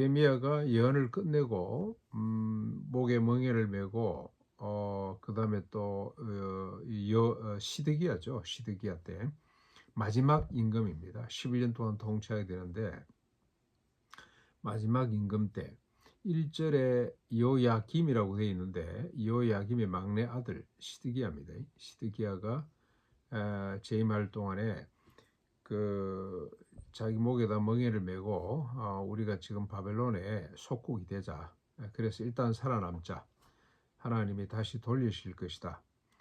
예레미야가 예언을 끝내고 목에 멍에를 메고 그다음에 또 시드기야죠. 시드기야 때 마지막 임금입니다. 11년 동안 통치하게 되는데 마지막 임금 때 1절에 요야김이라고 되어 있는데 요야김의 막내 아들 시드기야입니다. 시드기야가 재임할 동안에 그 자기 목에다 멍에를 메고 우리가 지금 바벨론에 속국이 되자. 그래서 일단 살아남자. 하나님이 다시 돌리실 것이다.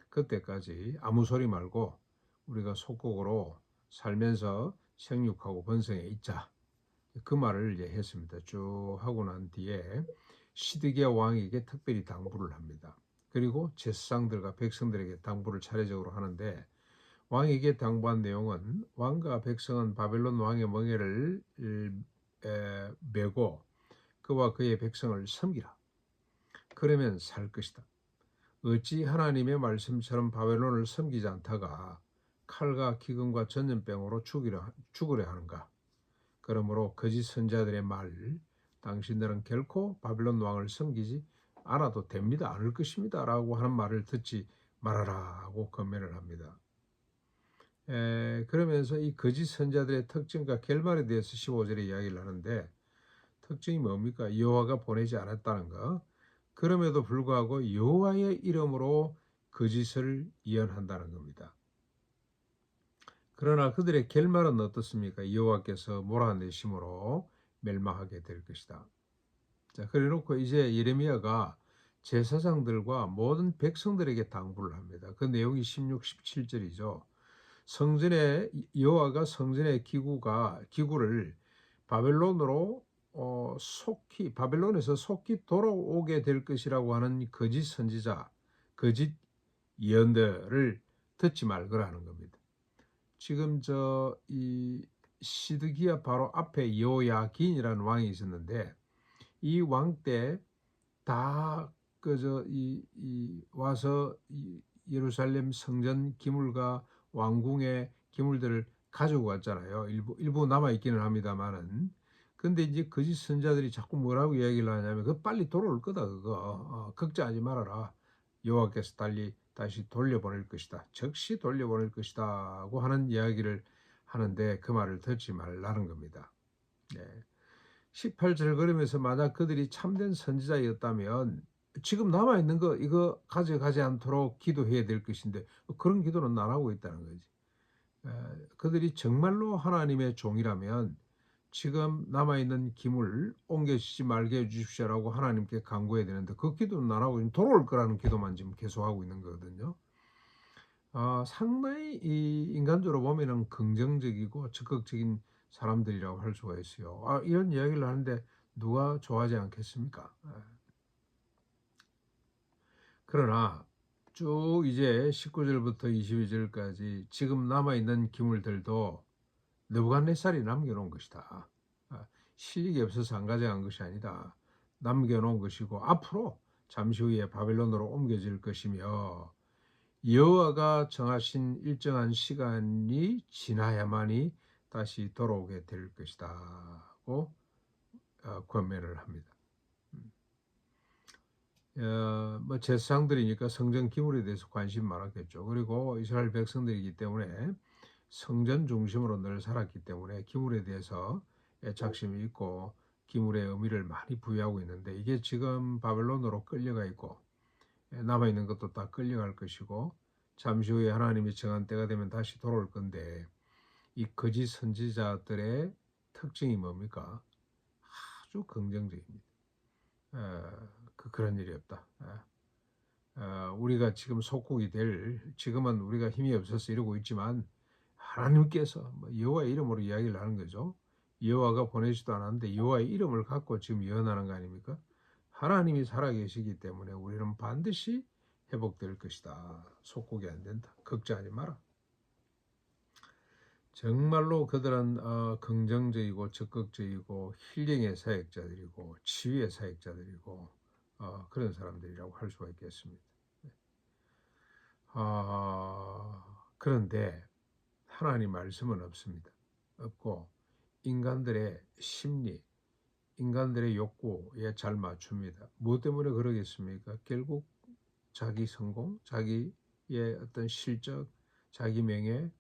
그때까지 아무 소리 말고 우리가 속국으로 살면서 생육하고 번성해 있자. 그 말을 이제 했습니다. 쭉 하고 난 뒤에 시드기야 왕에게 특별히 당부를 합니다. 그리고 제사장들과 백성들에게 당부를 차례적으로 하는데 왕에게 당부한 내용은 왕과 백성은 바벨론 왕의 멍에를 메고 그와 그의 백성을 섬기라. 그러면 살 것이다. 어찌 하나님의 말씀처럼 바벨론을 섬기지 않다가 칼과 기근과 전염병으로 죽으려 하는가. 그러므로 거짓 선지자들의 말, 당신들은 결코 바벨론 왕을 섬기지 않아도 됩니다. 않을 것입니다. 라고 하는 말을 듣지 말아라 하고 권면을 합니다. 그러면서 이 거짓 선지자들의 특징과 결말에 대해서 15절에 이야기를 하는데 특징이 뭡니까? 여호와가 보내지 않았다는 거. 그럼에도 불구하고 여호와의 이름으로 거짓을 예언한다는 겁니다. 그러나 그들의 결말은 어떻습니까? 여호와께서 몰아내심으로 멸망하게 될 것이다. 자, 그래놓고 이제 예레미야가 제사장들과 모든 백성들에게 당부를 합니다. 그 내용이 16, 17절이죠. 성전의 여호와가 성전의 기구를 바벨론으로 바벨론에서 속히 돌아오게 될 것이라고 하는 거짓 선지자, 거짓 예언들을 듣지 말거라는 겁니다. 지금 이 시드기야 바로 앞에 여호야긴이라는 왕이 있었는데 이 왕 때 다 그저 와서 예루살렘 성전 기물과 왕궁의 기물들을 가지고 왔잖아요. 일부 남아 있기는 합니다만은. 근데 이제 거짓 선자들이 자꾸 뭐라고 이야기를 하냐면 그 빨리 돌아올 거다 그거. 걱정하지 말아라. 여호와께서 다시 돌려보낼 것이다. 즉시 돌려보낼 것이다고 하는 이야기를 하는데 그 말을 듣지 말라는 겁니다. 네. 18절 그러면서 만약 그들이 참된 선지자였다면 지금 남아있는 거 이거 가져가지 않도록 기도해야 될 것인데 그런 기도는 안 하고 있다는 거지. 그들이 정말로 하나님의 종이라면 지금 남아있는 기물 옮겨지지 말게 해주십시오라고 하나님께 간구해야 되는데 그 기도는 안 하고 돌아올 거라는 기도만 지금 계속하고 있는 거거든요. 상당히 이 인간적으로 보면은 긍정적이고 적극적인 사람들이라고 할 수가 있어요. 이런 이야기를 하는데 누가 좋아하지 않겠습니까? 그러나 쭉 이제 19절부터 22절까지 지금 남아있는 기물들도 느부갓네살이 남겨놓은 것이다. 실력이 없어서 안 가져간 것이 아니다. 남겨놓은 것이고 앞으로 잠시 후에 바벨론으로 옮겨질 것이며 여호와가 정하신 일정한 시간이 지나야만이 다시 돌아오게 될 것이다고 권면을 합니다. 뭐 제사장들이니까 성전 기물에 대해서 관심 많았겠죠. 그리고 이스라엘 백성들이기 때문에 성전 중심으로 늘 살았기 때문에 기물에 대해서 애착심이 있고 기물의 의미를 많이 부여하고 있는데 이게 지금 바벨론으로 끌려가 있고 남아있는 것도 다 끌려갈 것이고 잠시 후에 하나님이 정한 때가 되면 다시 돌아올 건데 이 거짓 선지자들의 특징이 뭡니까? 아주 긍정적입니다. 그런 일이 없다. 우리가 지금 속국이 지금은 우리가 힘이 없어서 이러고 있지만 하나님께서 여호와의 이름으로 이야기를 하는 거죠. 여호와가 보내지도 않았는데 여호와의 이름을 갖고 지금 예언하는 거 아닙니까? 하나님이 살아계시기 때문에 우리는 반드시 회복될 것이다. 속국이 안 된다. 걱정하지 마라. 정말로 그들은 긍정적이고 적극적이고 힐링의 사역자들이고 치유의 사역자들이고 그런 사람들이라고 할 수가 있겠습니다. 그런데 하나님 말씀은 없습니다. 없고 인간들의 심리, 인간들의 욕구에 잘 맞춥니다. 무엇 때문에 그러겠습니까? 결국 자기 성공, 자기의 어떤 실적, 자기 명예,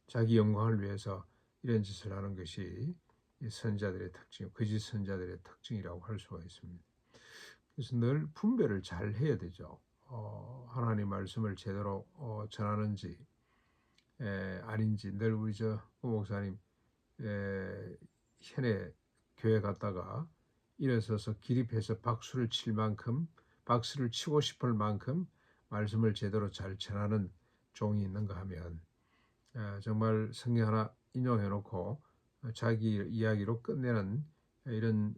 자기 영광을 위해서 이런 짓을 하는 것이 선자들의 특징, 거짓 선자들의 특징이라고 할 수가 있습니다. 그래서 늘 분별을 잘 해야 되죠. 하나님 말씀을 제대로 전하는지 아닌지. 늘 우리 구 목사님 현에 교회 갔다가 일어서서 기립해서 박수를 치고 싶을 만큼 말씀을 제대로 잘 전하는 종이 있는가 하면 정말 성경 하나 인용해 놓고 자기 이야기로 끝내는 이런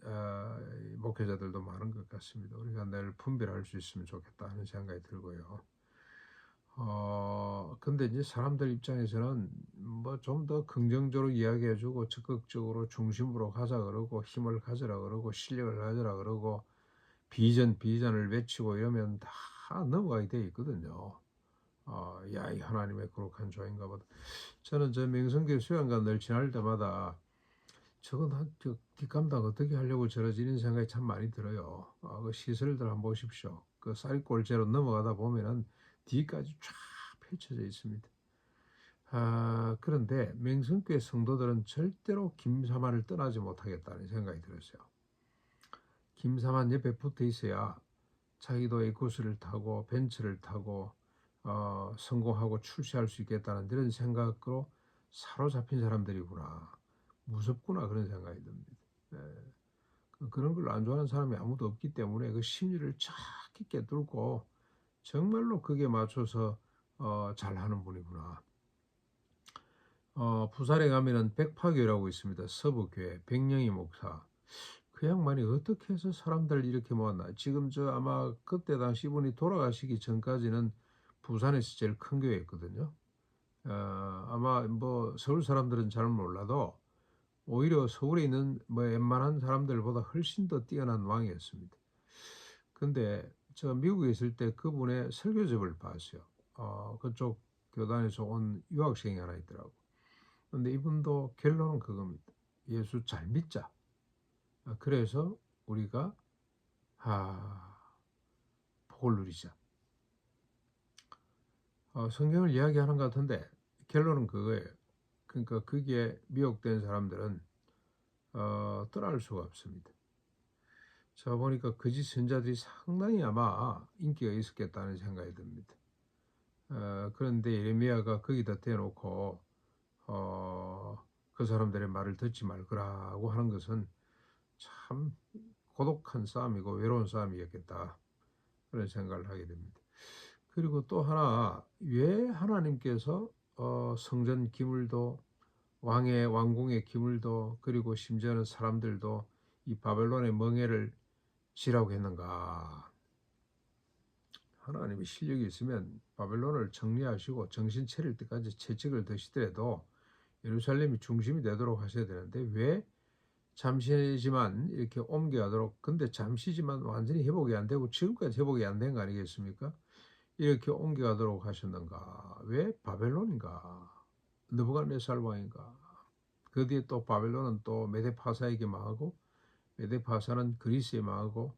목회자들도 많은 것 같습니다. 우리가 늘 분별할 수 있으면 좋겠다 하는 생각이 들고요. 근데 이제 사람들 입장에서는 뭐 좀 더 긍정적으로 이야기해주고 적극적으로 중심으로 가자 그러고 힘을 가져라 그러고 실력을 가져라 그러고 비전을 외치고 이러면 다 넘어가게 돼 있거든요. 야, 이 하나님의 거룩한 조인가 보다. 저는 저 명성교회 수양관 늘 지날 때마다 저건 뒷감당 어떻게 하려고 저러지 이런 생각이 참 많이 들어요. 그 시설들 한번 보십시오. 그 쌀골재로 넘어가다 보면은 뒤까지 쫙 펼쳐져 있습니다. 그런데 명성교회 성도들은 절대로 김사만을 떠나지 못하겠다는 생각이 들었어요. 김사만 옆에 붙어 있어야 자기도 에코스를 타고 벤츠를 타고 성공하고 출세할 수 있겠다는 이런 생각으로 사로잡힌 사람들이구나. 무섭구나 그런 생각이 듭니다. 그런 걸 안 좋아하는 사람이 아무도 없기 때문에 그 심리를 착 깊게 뚫고 정말로 그게 맞춰서 잘하는 분이구나. 부산에 가면은 백파교라고 있습니다. 서부교회 백령희 목사. 그 양반이 어떻게 해서 사람들 이렇게 모았나. 지금 아마 그때 당시 이분이 돌아가시기 전까지는 부산에서 제일 큰 교회였거든요. 아마 뭐 서울 사람들은 잘 몰라도 오히려 서울에 있는 뭐 웬만한 사람들보다 훨씬 더 뛰어난 왕이었습니다. 근데 저 미국에 있을 때 그분의 설교집을 봤어요. 그쪽 교단에서 온 유학생이 하나 있더라고. 근데 이분도 결론은 그겁니다. 예수 잘 믿자. 그래서 우리가 복을 누리자. 성경을 이야기하는 것 같은데 결론은 그거예요. 그러니까 거기에 미혹된 사람들은 떠날 수가 없습니다. 저 보니까 거짓 선자들이 상당히 아마 인기가 있었겠다는 생각이 듭니다. 그런데 예레미야가 거기다 대놓고 그 사람들의 말을 듣지 말거라고 하는 것은 참 고독한 싸움이고 외로운 싸움이었겠다 그런 생각을 하게 됩니다. 그리고 또 하나 왜 하나님께서 성전 기물도 왕궁의 기물도 그리고 심지어는 사람들도 이 바벨론의 멍에를 지라고 했는가? 하나님이 실력이 있으면 바벨론을 정리하시고 정신 차릴 때까지 채찍을 드시더라도 예루살렘이 중심이 되도록 하셔야 되는데 왜 잠시지만 이렇게 옮겨가도록. 근데 잠시지만 완전히 회복이 안 되고 지금까지 회복이 안 된 거 아니겠습니까? 이렇게 옮겨가도록 하셨는가? 왜 바벨론인가? 느부갓네살 왕인가? 그 뒤에 또 바벨론은 또 메데파사에게 망하고 메데파사는 그리스에 망하고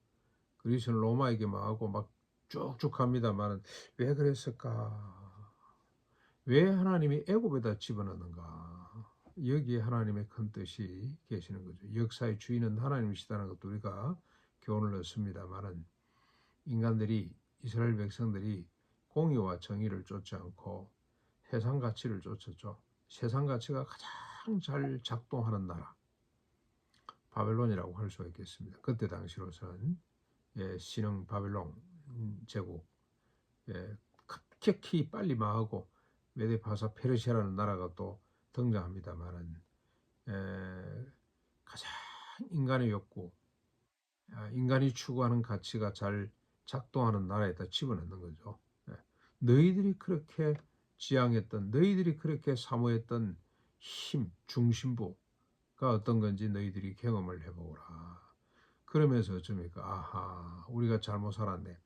그리스는 로마에게 망하고 막 쭉쭉 갑니다만 왜 그랬을까? 왜 하나님이 애굽에다 집어넣는가? 여기에 하나님의 큰 뜻이 계시는 거죠. 역사의 주인은 하나님이시다는 것도 우리가 교훈을 얻습니다만은 인간들이 이스라엘 백성들이 공의와 정의를 쫓지 않고 세상 가치를 쫓았죠. 세상 가치가 가장 잘 작동하는 나라 바벨론이라고 할 수가 있겠습니다. 그때 당시로서는 신흥 바벨론 제국 급격히 빨리 망하고 메데파사 페르시아라는 나라가 또 등장합니다만은 가장 인간의 욕구, 인간이 추구하는 가치가 잘 작동하는 나라에다 집어넣는 거죠. 너희들이 그렇게 지향했던, 너희들이 그렇게 사모했던 힘, 중심부가 어떤 건지 너희들이 경험을 해보거라. 그러면서 어쩌니까 아하, 우리가 잘못 살았네.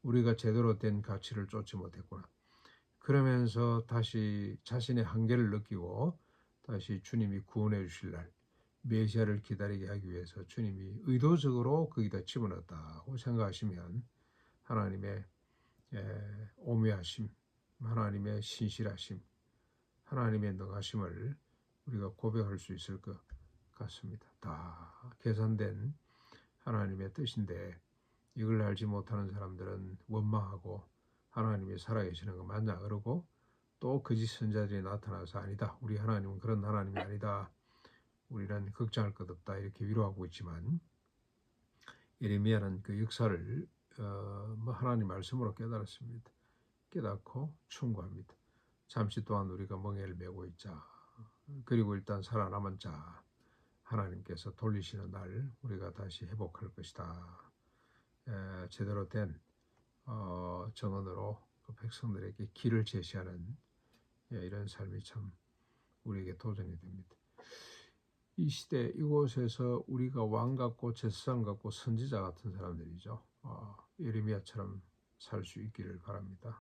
우리가 제대로 된 가치를 쫓지 못했구나. 그러면서 다시 자신의 한계를 느끼고 다시 주님이 구원해 주실 날 메시아를 기다리게 하기 위해서 주님이 의도적으로 거기다 집어넣었다고 생각하시면 하나님의 오묘하심, 하나님의 신실하심, 하나님의 능하심을 우리가 고백할 수 있을 것 같습니다. 다 계산된 하나님의 뜻인데 이걸 알지 못하는 사람들은 원망하고 하나님이 살아계시는 거 맞냐 그러고 또 거짓 선자들이 나타나서 아니다. 우리 하나님은 그런 하나님이 아니다. 우리는 걱정할 것 없다. 이렇게 위로하고 있지만 예레미야는 그 역사를 하나님 말씀으로 깨달았습니다. 깨닫고 충고합니다. 잠시 동안 우리가 멍에를 메고 있자. 그리고 일단 살아남은 자 하나님께서 돌리시는 날 우리가 다시 회복할 것이다. 제대로 된 정언으로 그 백성들에게 길을 제시하는 이런 삶이 참 우리에게 도전이 됩니다. 이 시대 이곳에서 우리가 왕 같고 제사장 같고 선지자 같은 사람들이죠. 예레미야처럼 살 수 있기를 바랍니다.